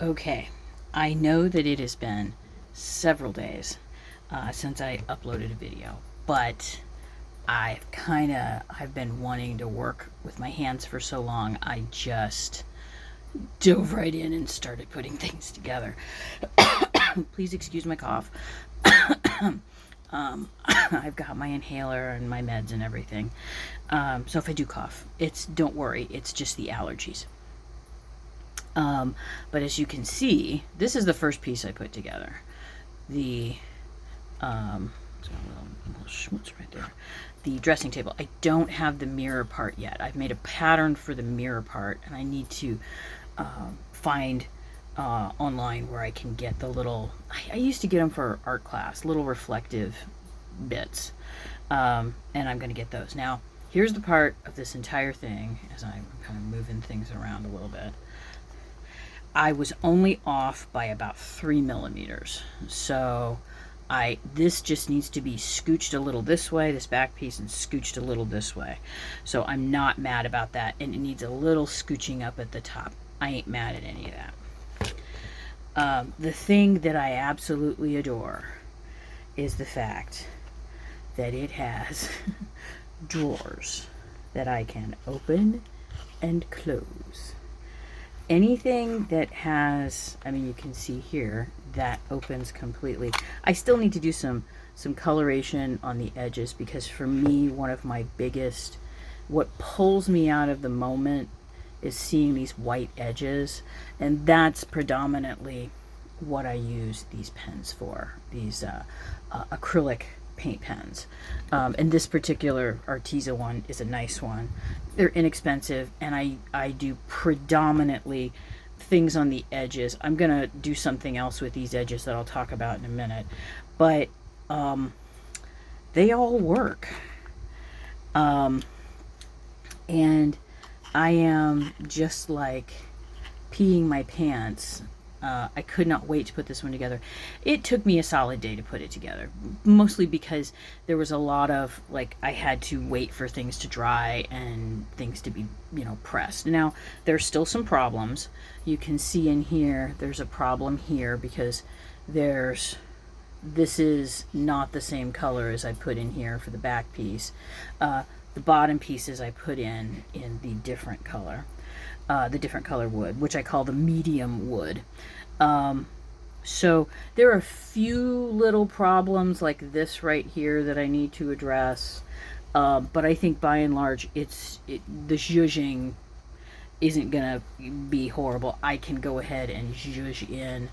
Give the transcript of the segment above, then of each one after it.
Okay, I know that it has been several days since I uploaded a video, but I've been wanting to work with my hands for so long. I just dove right in and started putting things together. Please excuse my cough. I've got my inhaler and my meds and everything. So if I do cough, don't worry, it's just the allergies. But as you can see, this is the first piece I put together. The little schmutz right there. The dressing table. I don't have the mirror part yet. I've made a pattern for the mirror part, and I need to find online where I can get the little. I used to get them for art class, little reflective bits, and I'm going to get those now. Here's the part of this entire thing as I'm kind of moving things around a little bit. I was only off by about 3 millimeters. So this just needs to be scooched a little this way, this back piece, and scooched a little this way. So I'm not mad about that. And it needs a little scooching up at the top. I ain't mad at any of that. The thing that I absolutely adore is the fact that it has drawers that I can open and close. Anything that has, I mean, you can see here, that opens completely. I still need to do some coloration on the edges, because for me, one of my biggest, what pulls me out of the moment is seeing these white edges, and that's predominantly what I use these pens for, these acrylic paint pens. And this particular Arteza one is a nice one. They're inexpensive, and I do predominantly things on the edges. I'm gonna do something else with these edges that I'll talk about in a minute, but they all work. And I am just like peeing my pants. I could not wait to put this one together. It took me a solid day to put it together, mostly because there was a lot of, like, I had to wait for things to dry and things to be, pressed. Now, there's still some problems. You can see in here, there's a problem here because this is not the same color as I put in here for the back piece. The bottom pieces I put in the different color. The different color wood, which I call the medium wood. So there are a few little problems like this right here that I need to address. But I think by and large, the zhuzhing isn't gonna be horrible. I can go ahead and zhuzh in,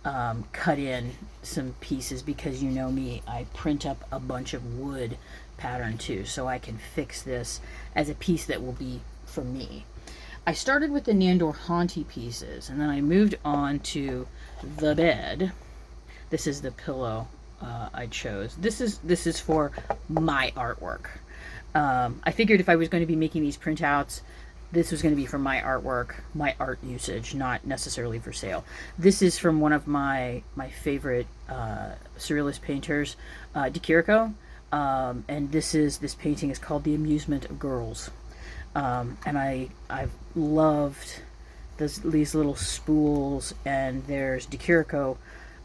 cut in some pieces, because you know me, I print up a bunch of wood pattern too, so I can fix this as a piece that will be for me. I started with the Nandor Honti pieces, and then I moved on to the bed. This is the pillow I chose. This is for my artwork. I figured if I was going to be making these printouts, this was going to be for my artwork, my art usage, not necessarily for sale. This is from one of my favorite surrealist painters, De Chirico, and this painting is called The Amusement of Girls. And I've loved these little spools, and there's De Chirico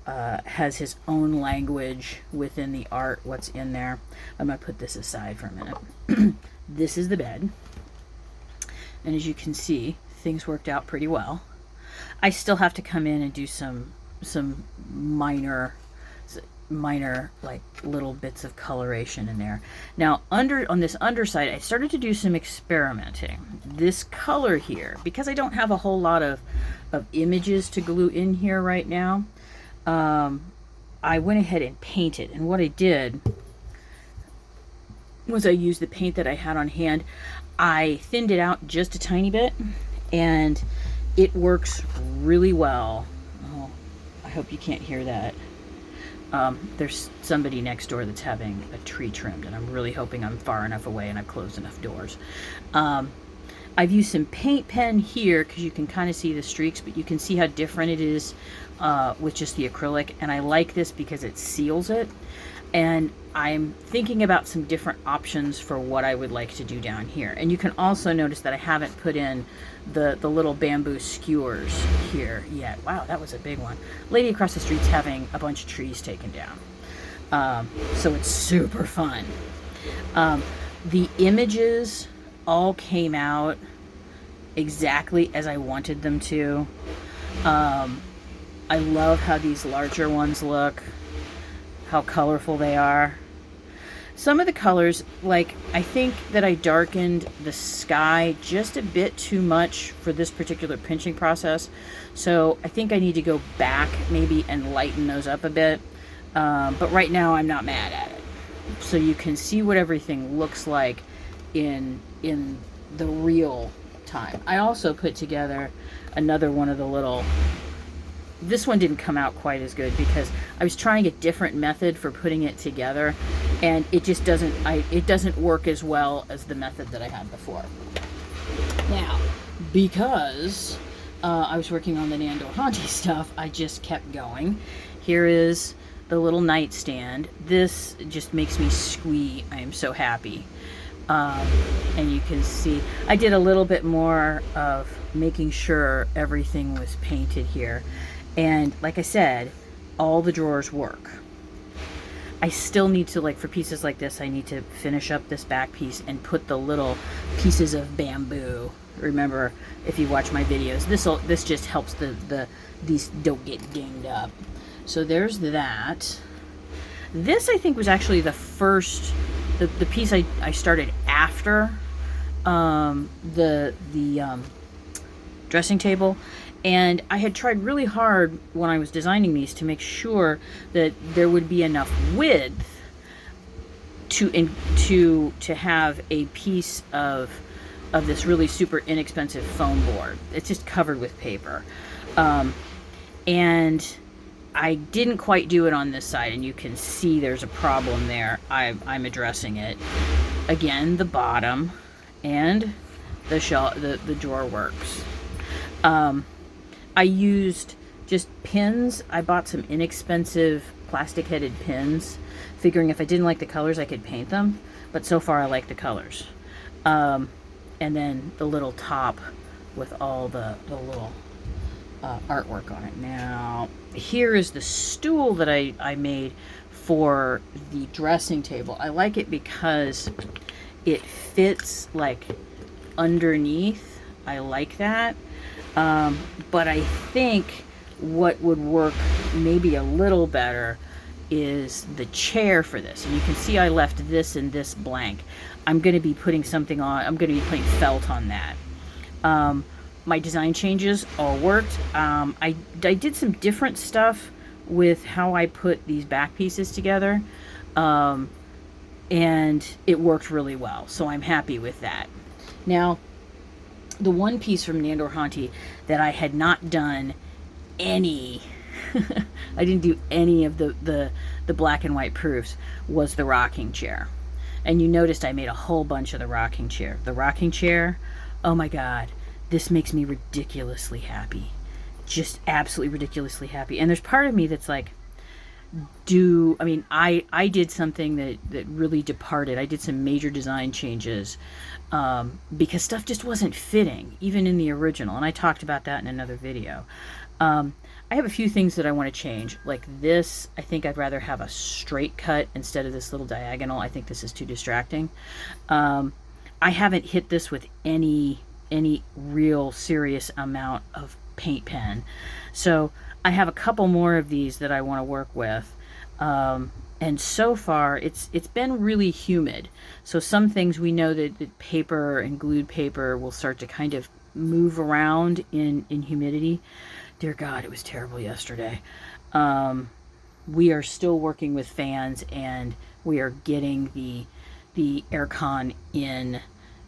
has his own language within the art, what's in there. I'm going to put this aside for a minute. This is the bed, and as you can see, things worked out pretty well. I still have to come in and do some minor like little bits of coloration in there. Now on this underside, I started to do some experimenting. This color here, because I don't have a whole lot of images to glue in here right now, I went ahead and painted, and what I did was I used the paint that I had on hand. I thinned it out just a tiny bit, and it works really well. Oh, I hope you can't hear that. There's somebody next door that's having a tree trimmed, and I'm really hoping I'm far enough away and I've closed enough doors. I've used some paint pen here because you can kind of see the streaks, but you can see how different it is with just the acrylic, and I like this because it seals it. And I'm thinking about some different options for what I would like to do down here. And you can also notice that I haven't put in the little bamboo skewers here yet. Wow, that was a big one. Lady across the street's having a bunch of trees taken down. So it's super fun. The images all came out exactly as I wanted them to. I love how these larger ones look, how colorful they are. Some of the colors, like, I think that I darkened the sky just a bit too much for this particular pinching process. So I think I need to go back maybe and lighten those up a bit. But right now I'm not mad at it. So you can see what everything looks like in the real time. I also put together another one of the little... This one didn't come out quite as good because I was trying a different method for putting it together, and it just doesn't work as well as the method that I had before. Now, because I was working on the Nandor Honti stuff, I just kept going. Here is the little nightstand. This just makes me squee. I am so happy. And you can see I did a little bit more of making sure everything was painted here. And like I said, all the drawers work. I still need to, like, for pieces like this, I need to finish up this back piece and put the little pieces of bamboo. Remember, if you watch my videos, this just helps these don't get dinged up. So there's that. This, I think, was actually the first, the piece I started after the dressing table. And I had tried really hard when I was designing these to make sure that there would be enough width to have a piece of this really super inexpensive foam board. It's just covered with paper. And I didn't quite do it on this side, and you can see there's a problem there. I'm addressing it. Again, the bottom and the drawer works. I used just pins. I bought some inexpensive plastic-headed pins, figuring if I didn't like the colors, I could paint them. But so far, I like the colors. And then the little top with all the little artwork on it. Now, here is the stool that I made for the dressing table. I like it because it fits, like, underneath. I like that. But I think what would work maybe a little better is the chair for this. And you can see I left this and this blank. I'm going to be putting something on. I'm going to be putting felt on that. My design changes all worked. I did some different stuff with how I put these back pieces together. And it worked really well. So I'm happy with that. Now, the one piece from Nandor Honti that I had not done any, I didn't do any of the black and white proofs, was the rocking chair. And you noticed I made a whole bunch of the rocking chair. The rocking chair, oh my God, this makes me ridiculously happy. Just absolutely ridiculously happy. And there's part of me that's like, I did something that really departed. I did some major design changes because stuff just wasn't fitting, even in the original. And I talked about that in another video. I have a few things that I want to change. Like this, I think I'd rather have a straight cut instead of this little diagonal. I think this is too distracting. I haven't hit this with any real serious amount of paint pen. So I have a couple more of these that I want to work with. And so far, it's been really humid. So some things we know that paper and glued paper will start to kind of move around in humidity. Dear God, it was terrible yesterday. We are still working with fans, and we are getting the aircon in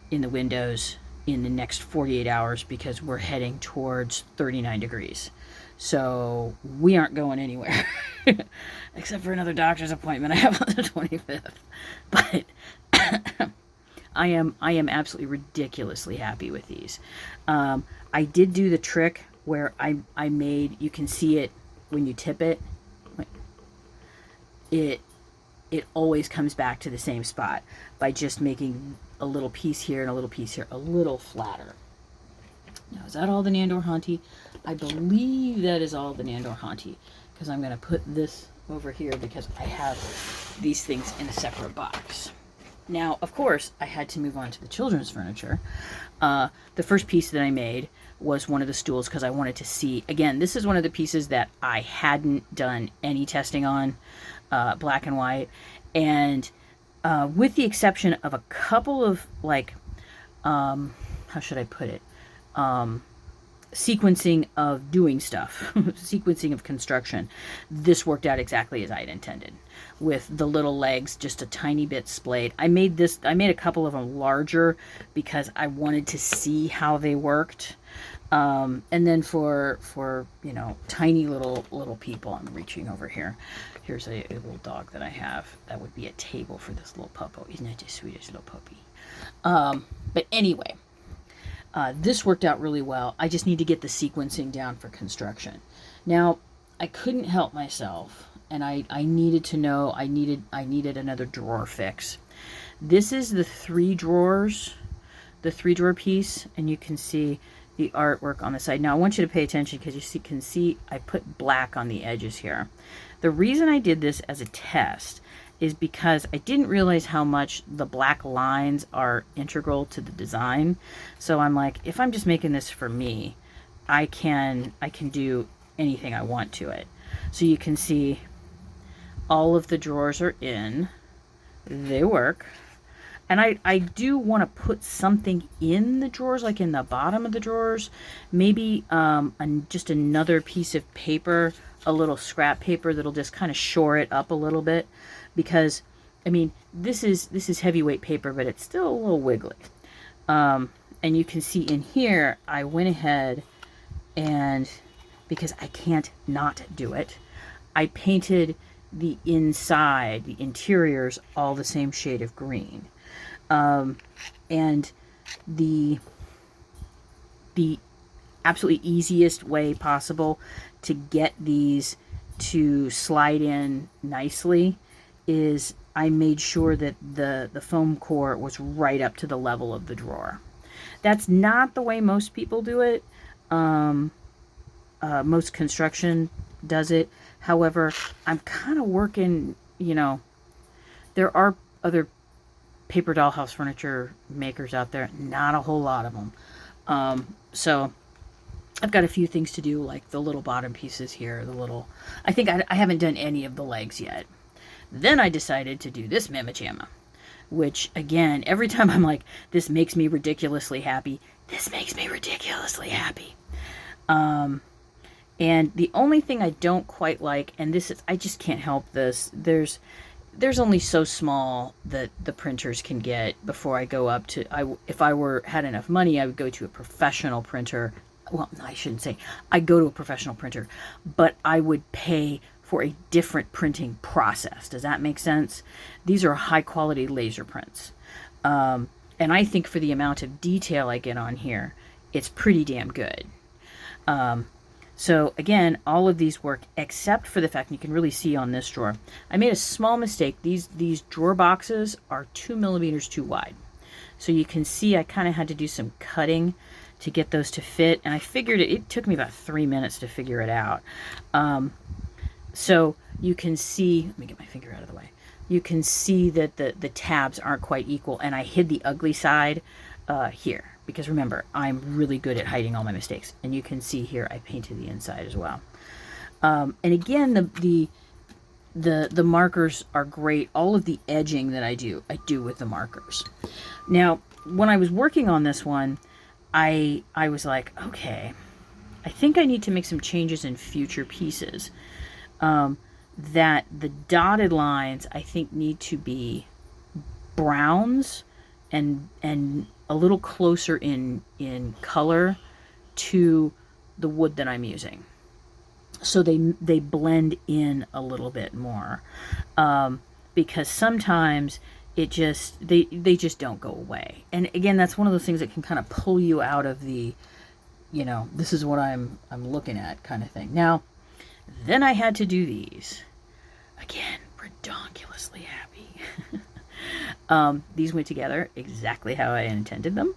the windows in the next 48 hours because we're heading towards 39 degrees. So we aren't going anywhere except for another doctor's appointment I have on the 25th. But I am absolutely ridiculously happy with these. I did do the trick where I made, you can see it when you tip it. it always comes back to the same spot by just making a little piece here and a little piece here, a little flatter. Now, is that all the Nandor Honti? I believe that is all the Nandor Honti, because I'm going to put this over here because I have these things in a separate box. Now, of course, I had to move on to the children's furniture. The first piece that I made was one of the stools because I wanted to see, again, this is one of the pieces that I hadn't done any testing on, black and white. And with the exception of a couple of, like, how should I put it? Sequencing of doing stuff, sequencing of construction, this worked out exactly as I had intended, with the little legs just a tiny bit splayed. I made a couple of them larger because I wanted to see how they worked. And then for you know, tiny little people, I'm reaching over here. Here's a little dog that I have. That would be a table for this little puppo. Isn't that the sweetest little puppy? But anyway, this worked out really well. I just need to get the sequencing down for construction. Now, I couldn't help myself, and I needed to know I needed another drawer fix. This is the three drawer piece, and you can see the artwork on the side. Now, I want you to pay attention because you can see I put black on the edges here. The reason I did this as a test is because I didn't realize how much the black lines are integral to the design. So I'm like, if I'm just making this for me, I can do anything I want to it. So you can see all of the drawers are in. They work. And I do want to put something in the drawers, like in the bottom of the drawers. Maybe just another piece of paper, a little scrap paper that'll just kind of shore it up a little bit. Because, I mean, this is heavyweight paper, but it's still a little wiggly. And you can see in here, I went ahead and, because I can't not do it, I painted the inside, the interiors, all the same shade of green. And the absolutely easiest way possible to get these to slide in nicely is I made sure that the foam core was right up to the level of the drawer. That's not the way most people do it. Most construction does it. However, I'm kind of working, you know, there are other paper dollhouse furniture makers out there, not a whole lot of them. So I've got a few things to do, like the little bottom pieces here, I think I haven't done any of the legs yet. Then I decided to do this Mama Jamma, which, again, every time I'm like, this makes me ridiculously happy. This makes me ridiculously happy. And the only thing I don't quite like, and this is, I just can't help this, there's only so small that the printers can get before I go up to, if I had enough money, I would go to a professional printer. Well, I shouldn't say I go to a professional printer, but I would pay for a different printing process. Does that make sense? These are high quality laser prints. And I think for the amount of detail I get on here, it's pretty damn good. So again, all of these work except for the fact, and you can really see on this drawer, I made a small mistake. These drawer boxes are 2 millimeters too wide. So you can see I kind of had to do some cutting to get those to fit. And I figured it took me about 3 minutes to figure it out. So you can see, let me get my finger out of the way. You can see that the tabs aren't quite equal, and I hid the ugly side here. Because remember, I'm really good at hiding all my mistakes. And you can see here, I painted the inside as well. And again, the markers are great. All of the edging that I do with the markers. Now, when I was working on this one, I was like, okay, I think I need to make some changes in future pieces. That the dotted lines, I think, need to be browns and a little closer in color to the wood that I'm using, so they blend in a little bit more, because sometimes it just they just don't go away. And again, that's one of those things that can kind of pull you out of the, you know, this is what I'm looking at kind of thing. Now, then I had to do these again, redonkulously happy. These went together exactly how I intended them.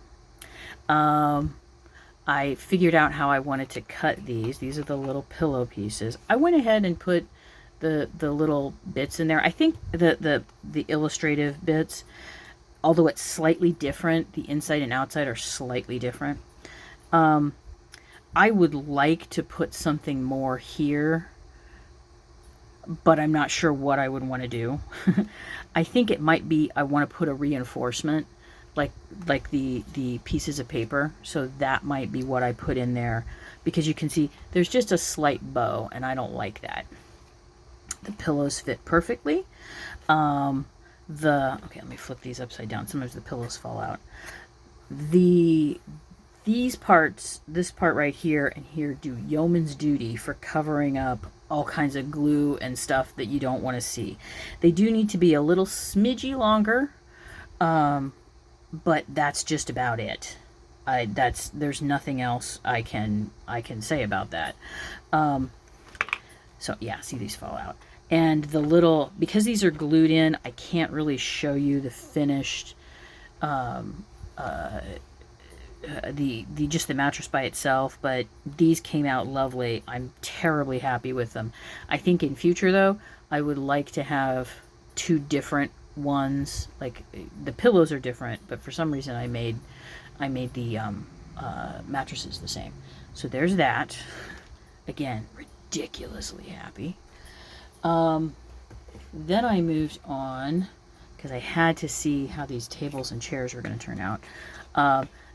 I figured out how I wanted to cut these. These are the little pillow pieces. I went ahead and put the little bits in there. I think the illustrative bits, although it's slightly different, the inside and outside are slightly different. I would like to put something more here, but I'm not sure what I would want to do. I think it might be I want to put a reinforcement, like the pieces of paper. So that might be what I put in there, because you can see there's just a slight bow, and I don't like that. The pillows fit perfectly. Okay, let me flip these upside down. Sometimes the pillows fall out. These parts, this part right here and here, do yeoman's duty for covering up all kinds of glue and stuff that you don't want to see. They do need to be a little smidgy longer, but that's just about it. There's nothing else I can say about that. So yeah, see, these fall out. And the little, because these are glued in, I can't really show you the finished just the mattress by itself, but these came out lovely. I'm terribly happy with them. I think in future, though, I would like to have two different ones. Like, the pillows are different, but for some reason I made the mattresses the same. So there's that. Again, ridiculously happy. Then I moved on because I had to see how these tables and chairs were going to turn out.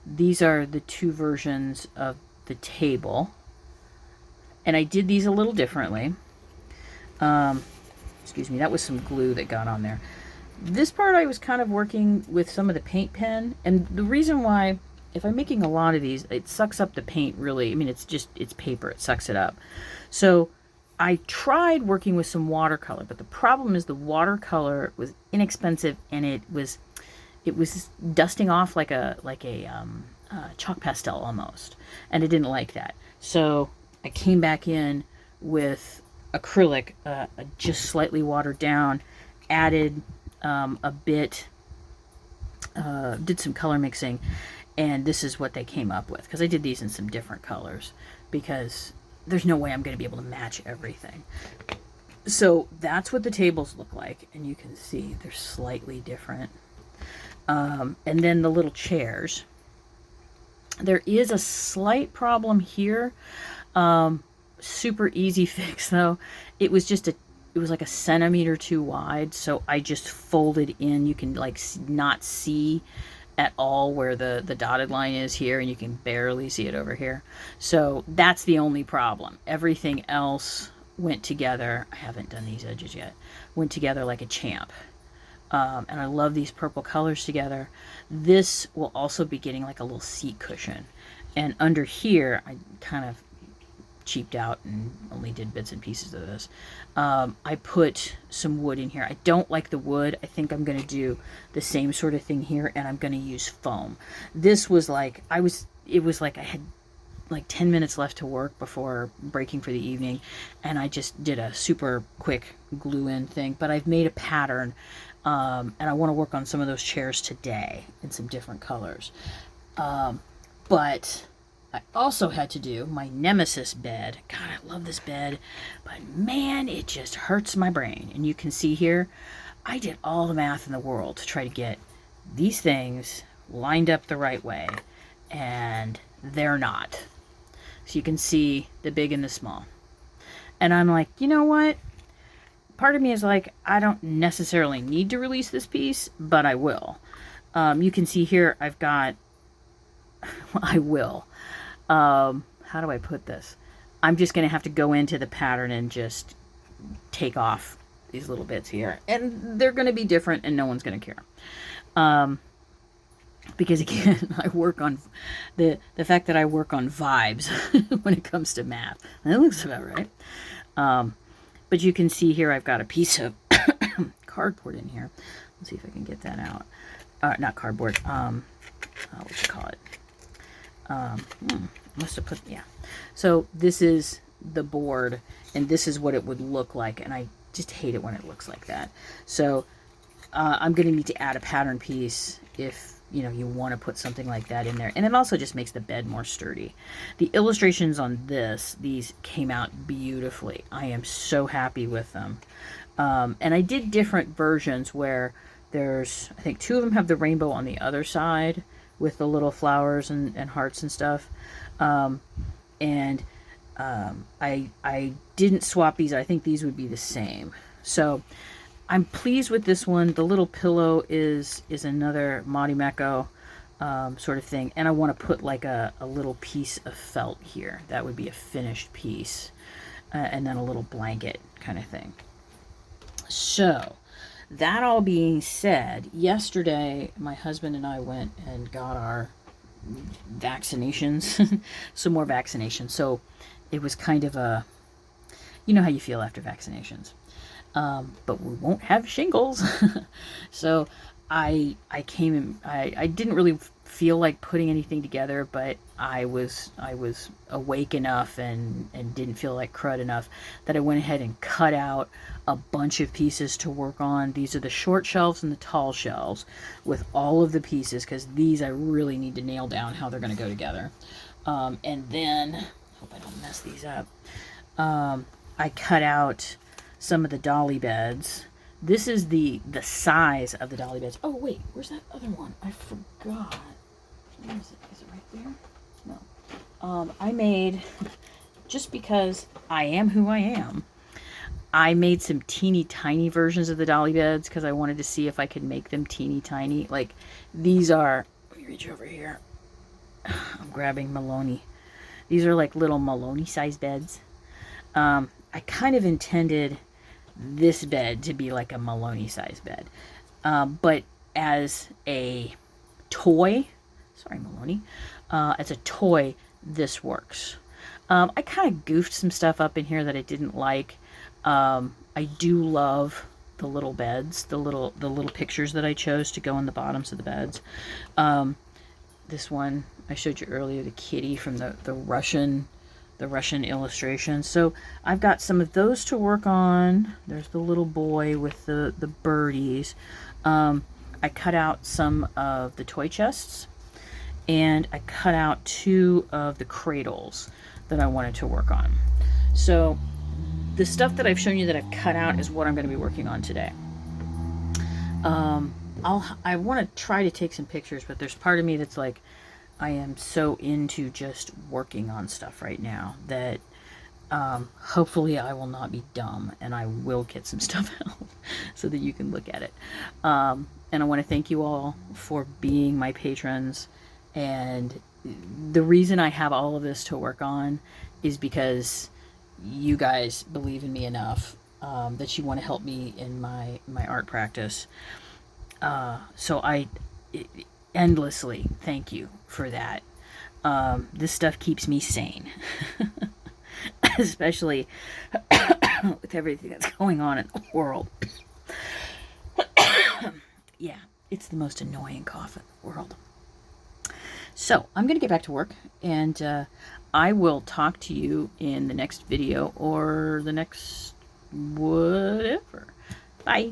These are the two versions of the table, and I did these a little differently. Excuse me, that was some glue that got on there. This part I was kind of working with some of the paint pen, and the reason why, if I'm making a lot of these, it sucks up the paint really. I mean, it's paper, it sucks it up. So I tried working with some watercolor, but the problem is the watercolor was inexpensive, and it was dusting off like a chalk pastel almost, and I didn't like that. So I came back in with acrylic, just slightly watered down, added a bit, did some color mixing, and this is what they came up with, because I did these in some different colors, because there's no way I'm going to be able to match everything. So that's what the tables look like, and you can see they're slightly different. And then the little chairs. There is a slight problem here. Super easy fix though. It was like a centimeter too wide, so I just folded in. You can like not see at all where the dotted line is here, and you can barely see it over here. So that's the only problem. Everything else went together. I haven't done these edges yet. Went together like a champ. And I love these purple colors together. This will also be getting like a little seat cushion. And under here, I kind of cheaped out and only did bits and pieces of this. I put some wood in here. I don't like the wood. I think I'm going to do the same sort of thing here, and I'm going to use foam. This was like, it was like I had like 10 minutes left to work before breaking for the evening, and I just did a super quick glue in thing, but I've made a pattern, and I want to work on some of those chairs today in some different colors. But I also had to do my nemesis bed. God, I love this bed, but man, it just hurts my brain. And you can see here, I did all the math in the world to try to get these things lined up the right way, and they're not. So you can see the big and the small. And I'm like, you know what? Part of me is like, I don't necessarily need to release this piece, but I will. You can see here, I've got, I will. How do I put this? I'm just going to have to go into the pattern and just take off these little bits here. And they're going to be different, and no one's going to care. Because again, I work on the fact that I work on vibes when it comes to math. That looks about right. But you can see here I've got a piece of cardboard in here. Let's see if I can get that out. Not cardboard. What you call it? Must have put, yeah. So this is the board, and this is what it would look like. And just hate it when it looks like that. So I'm going to need to add a pattern piece if you want to put something like that in there. And it also just makes the bed more sturdy. The illustrations on these came out beautifully. I am so happy with them. And I did different versions where there's, I think 2 of them have the rainbow on the other side with the little flowers and hearts and stuff. I didn't swap these. I think these would be the same. So I'm pleased with this one. The little pillow is another Marimekko sort of thing. And I want to put like a little piece of felt here. That would be a finished piece. And then a little blanket kind of thing. So that all being said, yesterday my husband and I went and got our vaccinations, some more vaccinations. So it was kind of a, you know how you feel after vaccinations. But we won't have shingles. So I came in, I didn't really feel like putting anything together, but I was awake enough and didn't feel like crud enough that I went ahead and cut out a bunch of pieces to work on. These are the short shelves and the tall shelves with all of the pieces, because these I really need to nail down how they're going to go together. And then, hope I don't mess these up, I cut out some of the dolly beds. This is the size of the dolly beds. Oh wait, where's that other one? I forgot. Where is it? Is it right there? No. I made, just because I am who I am, I made some teeny tiny versions of the dolly beds because I wanted to see if I could make them teeny tiny. Like these are, let me reach over here. I'm grabbing Maloney. These are like little Maloney size beds. I kind of intended this bed to be like a Maloney size bed. But as a toy, sorry Maloney, as a toy, this works. I kind of goofed some stuff up in here that I didn't like. I do love the little beds, the little pictures that I chose to go on the bottoms of the beds. This one I showed you earlier, the kitty from the Russian illustration. So I've got some of those to work on. There's the little boy with the birdies. I cut out some of the toy chests, and I cut out 2 of the cradles that I wanted to work on. So the stuff that I've shown you that I've cut out is what I'm going to be working on today. I want to try to take some pictures, but there's part of me that's like, I am so into just working on stuff right now that hopefully I will not be dumb and I will get some stuff out so that you can look at it. And I want to thank you all for being my patrons. And the reason I have all of this to work on is because you guys believe in me enough that you want to help me in my art practice. So I endlessly thank you for that. This stuff keeps me sane, especially with everything that's going on in the world. Yeah, it's the most annoying cough in the world. So I'm going to get back to work, and I will talk to you in the next video or the next whatever. Bye.